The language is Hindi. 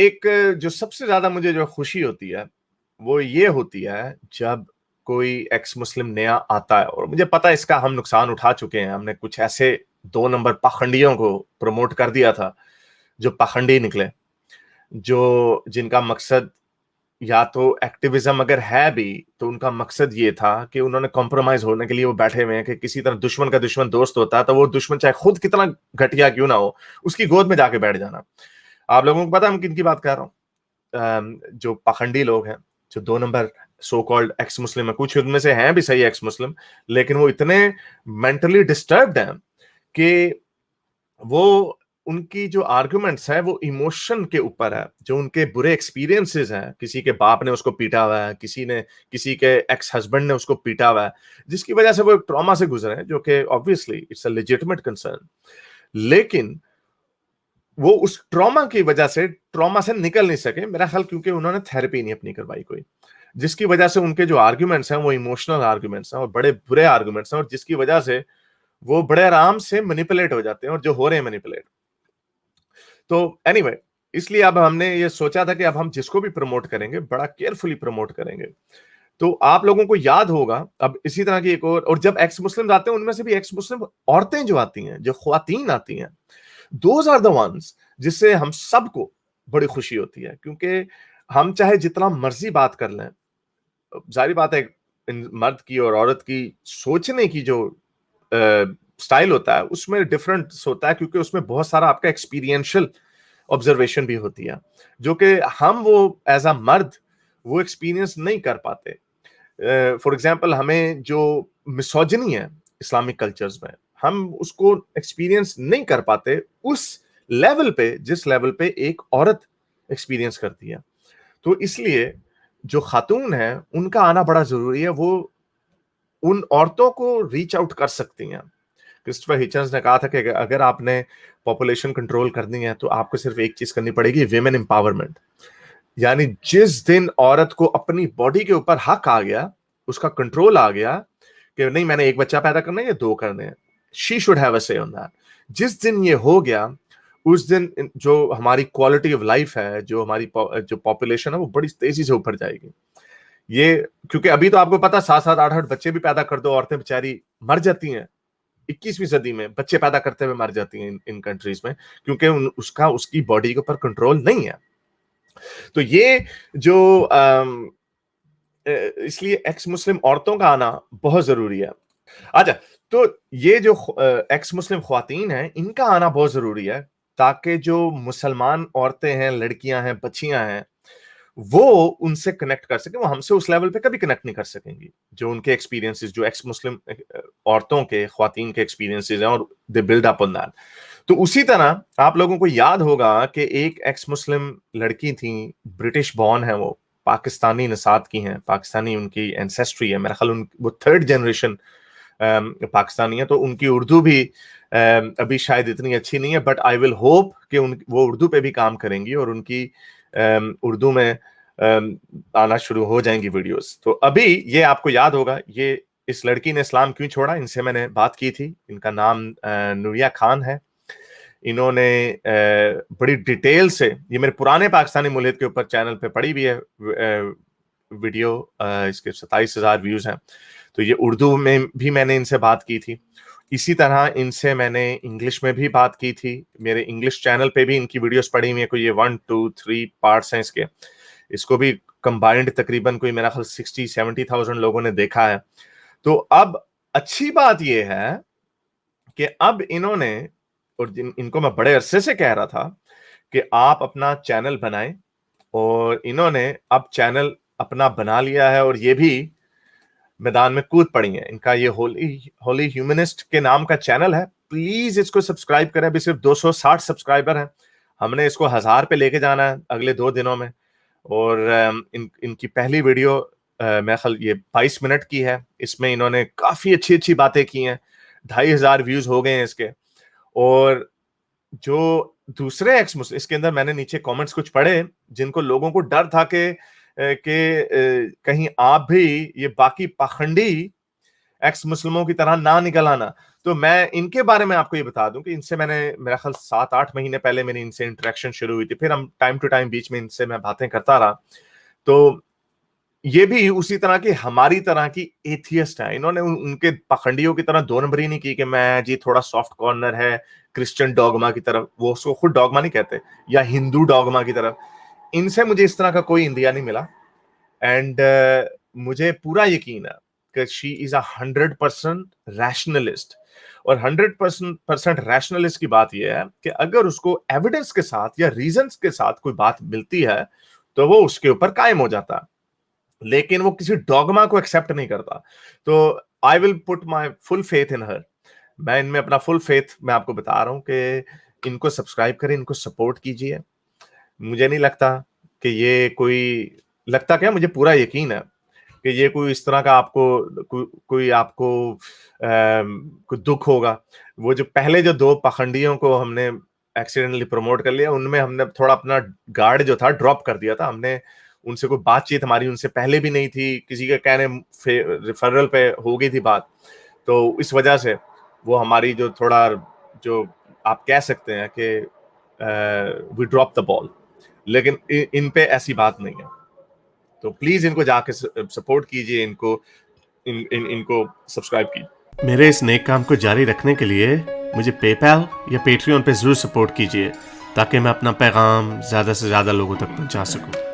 एक जो सबसे ज्यादा मुझे जो खुशी होती है वो ये होती है जब कोई एक्स मुस्लिम नया आता है, और मुझे पता है इसका हम नुकसान उठा चुके हैं। हमने कुछ ऐसे 2 नंबर पाखंडियों को प्रमोट कर दिया था जो पाखंडी निकले, जो जिनका मकसद या तो एक्टिविज्म अगर है भी तो उनका मकसद ये था कि उन्होंने कॉम्प्रोमाइज होने के लिए वो बैठे हुए हैं कि किसी तरह दुश्मन का दुश्मन दोस्त होता है तो वो दुश्मन चाहे खुद कितना घटिया क्यों ना हो उसकी गोद में जाके बैठ जाना। आप लोगों को पता है मैं किन की बात कर रहा हूँ? जो पाखंडी लोग हैं, जो 2 नंबर सो कॉल्ड एक्स मुस्लिम है, कुछ उनमें से हैं भी सही एक्स मुस्लिम, लेकिन वो इतने मेंटली डिस्टर्ब्ड हैं कि वो उनकी जो आर्गुमेंट्स है वो इमोशन के ऊपर है, जो उनके बुरे एक्सपीरियंसेस हैं। किसी के बाप ने उसको पीटा हुआ है, किसी के एक्स हस्बैंड ने उसको पीटा हुआ है, जिसकी वजह से वो एक ट्रॉमा से गुजरे हैं, जो कि obviously it's a legitimate concern. लेकिन वो उस ट्रॉमा से निकल नहीं सके मेरा ख्याल, क्योंकि उन्होंने थेरेपी नहीं अपनी करवाई कोई, जिसकी वजह से उनके जो आर्गुमेंट्स हैं वो इमोशनल आर्गुमेंट्स हैं और बड़े बुरे आर्गुमेंट्स हैं, और जिसकी वजह से वो बड़े आराम से मैनिपुलेट हो जाते हैं, और जो हो रहे हैं मैनिपुलेट। तो एनीवे इसलिए अब हमने ये सोचा था कि अब हम जिसको भी प्रमोट करेंगे बड़ा केयरफुली प्रमोट करेंगे। तो आप लोगों को याद होगा अब इसी तरह की एक और जब एक्स मुस्लिम आते हैं उनमें से भी एक्स मुस्लिम औरतें जो आती हैं, जो ख्वातीन आती हैं, दोज आर द वंस जिससे हम सबको बड़ी खुशी होती है, क्योंकि हम चाहे जितना मर्जी बात कर लें, जाहिर बात है मर्द की और औरत की सोचने की जो स्टाइल होता है उसमें डिफरेंस होता है, क्योंकि उसमें बहुत सारा आपका एक्सपीरियंशियल ऑब्जर्वेशन भी होती है, जो कि हम वो एज अ मर्द वो एक्सपीरियंस नहीं कर पाते। फॉर एग्जाम्पल हमें जो मिसोजिनी है इस्लामिक कल्चर्स में, हम उसको एक्सपीरियंस नहीं कर पाते उस लेवल पे जिस लेवल पे एक औरत एक्सपीरियंस करती है। तो इसलिए जो खातून है उनका आना बड़ा जरूरी है, वो उन औरतों को रीच आउट कर सकती हैं। क्रिस्टोफर हिचन्स ने कहा था कि अगर आपने पॉपुलेशन कंट्रोल करनी है तो आपको सिर्फ एक चीज करनी पड़ेगी, विमेन एम्पावरमेंट। यानी जिस दिन औरत को अपनी बॉडी के ऊपर हक आ गया, उसका कंट्रोल आ गया कि नहीं मैंने एक बच्चा पैदा करना है या 2 करने हैं, शी शुड हैव अ से ऑन दैट। जिस दिन ये हो गया उस दिन जो हमारी क्वालिटी ऑफ लाइफ है, जो हमारी जो पॉपुलेशन है वो बड़ी तेजी से ऊपर जाएगी। ये क्योंकि अभी तो आपको पता 7-7 8-8 बच्चे भी पैदा कर दो, औरतें बेचारी मर जाती हैं। 21वीं सदी में बच्चे पैदा करते हुए मर जाती हैं इन कंट्रीज में, क्योंकि उसकी बॉडी के ऊपर कंट्रोल नहीं है। तो ये जो इसलिए एक्स मुस्लिम औरतों का आना बहुत जरूरी है। अच्छा, तो ये जो एक्स मुस्लिम ख्वातीन हैं इनका आना बहुत जरूरी है, ताकि जो मुसलमान औरतें हैं, लड़कियां हैं, बच्चियां हैं, वो उनसे कनेक्ट कर सके। वो हमसे उस लेवल पे कभी कनेक्ट नहीं कर सकेंगी, जो उनके एक्सपीरियंसेस, जो एक्स मुस्लिम औरतों के, ख्वातीन के एक्सपीरियंसेस हैं, और they build up on that. तो उसी तरह आप लोगों को याद होगा कि एक एक्स मुस्लिम लड़की थी, ब्रिटिश बॉर्न है, वो पाकिस्तानी नसात की हैं, पाकिस्तानी उनकी एंसेस्ट्री है, मेरा ख्याल वो 3rd जनरेशन पाकिस्तानी है। तो उनकी उर्दू भी अभी शायद इतनी अच्छी नहीं है, बट आई विल होप कि वो उर्दू पे भी काम करेंगी और उनकी उर्दू में आना शुरू हो जाएंगी वीडियोस। तो अभी ये आपको याद होगा, ये इस लड़की ने इस्लाम क्यों छोड़ा, इनसे मैंने बात की थी। इनका नाम नूरिया खान है। इन्होंने बड़ी डिटेल से, ये मेरे पुराने पाकिस्तानी मुल्हिद के ऊपर चैनल पे पड़ी भी है वीडियो, इसके 27,000 व्यूज हैं। तो ये उर्दू में भी मैंने इनसे बात की थी, इसी तरह इनसे मैंने इंग्लिश में भी बात की थी। मेरे इंग्लिश चैनल पे भी इनकी वीडियोस पड़ी हुई है, कोई ये 1 2 3 पार्ट्स हैं इसके। इसको भी कंबाइंड तकरीबन कोई मेरा ख्याल 60-70,000 लोगों ने देखा है। तो अब अच्छी बात यह है कि अब इन्होंने, और इनको मैं बड़े अरसे से कह रहा था कि आप अपना चैनल बनाएं, और इन्होंने अब चैनल अपना बना लिया है और ये भी मैदान में कूद पड़ी है। इनका ये होली ह्यूमनिस्ट के नाम का चैनल है, प्लीज इसको सब्सक्राइब करें। अभी सिर्फ 260 सब्सक्राइबर हैं, हमने इसको 1000 पे लेके जाना है अगले 2 दिनों में। और इनकी पहली वीडियो मेरा ख्याल ये 22 मिनट की है, इसमें इन्होंने काफी अच्छी अच्छी बातें की हैं, 2500 व्यूज हो गए हैं इसके। और जो दूसरे एक्स मुस्लिम, इसके अंदर मैंने नीचे कमेंट्स कुछ पढ़े जिनको लोगों को डर था कि कहीं आप भी ये बाकी पाखंडी एक्स मुस्लिमों की तरह ना निकल आना। तो मैं इनके बारे में आपको ये बता दूं कि इनसे मैंने मेरा ख्याल 7-8 महीने पहले मेरी इनसे इंटरेक्शन शुरू हुई थी, फिर हम टाइम टू टाइम बीच में इनसे मैं बातें करता रहा। तो ये भी उसी तरह की हमारी तरह की एथियस्ट है। इन्होंने उनके पाखंडियों की तरह दो नंबरी नहीं की कि मैं जी थोड़ा सॉफ्ट कॉर्नर है क्रिश्चियन डॉगमा की तरफ, वो उसको खुद डॉगमा नहीं कहते, या हिंदू डॉगमा की तरफ। इनसे मुझे इस तरह का कोई इंडिया नहीं मिला। एंड मुझे पूरा यकीन है कि शी इज 100% रैशनलिस्ट। और 100% रैशनलिस्ट की बात यह है कि अगर उसको एविडेंस के साथ या रीजंस के साथ कोई बात मिलती है तो वो उसके ऊपर कायम हो जाता है, लेकिन वो किसी डॉगमा को एक्सेप्ट नहीं करता। तो I will put my full faith in her. मैं इनमें अपना फुल फेथ मैं आपको बता रहा हूं कि इनको सब्सक्राइब करें, इनको सपोर्ट कीजिए। मुझे नहीं लगता कि ये कोई, लगता क्या, मुझे पूरा यकीन है कि ये कोई इस तरह का आपको कोई आपको कोई दुख होगा। वो जो पहले जो दो पाखंडियों को हमने एक्सीडेंटली प्रमोट कर लिया, उनमें हमने थोड़ा अपना गार्ड जो था ड्रॉप कर दिया था। हमने उनसे कोई बातचीत हमारी उनसे पहले भी नहीं थी, किसी के कहने रिफरल पे हो गई थी बात। तो इस वजह से वो हमारी जो थोड़ा, जो आप कह सकते हैं कि वी ड्रॉप द बॉल, लेकिन इन पे ऐसी बात नहीं है। तो प्लीज इनको जाके सपोर्ट कीजिए, इनको सब्सक्राइब कीजिए। मेरे इस नेक काम को जारी रखने के लिए मुझे पेपैल या पेट्रियन पे जरूर सपोर्ट कीजिए, ताकि मैं अपना पैगाम ज्यादा से ज्यादा लोगों तक पहुंचा सकूं।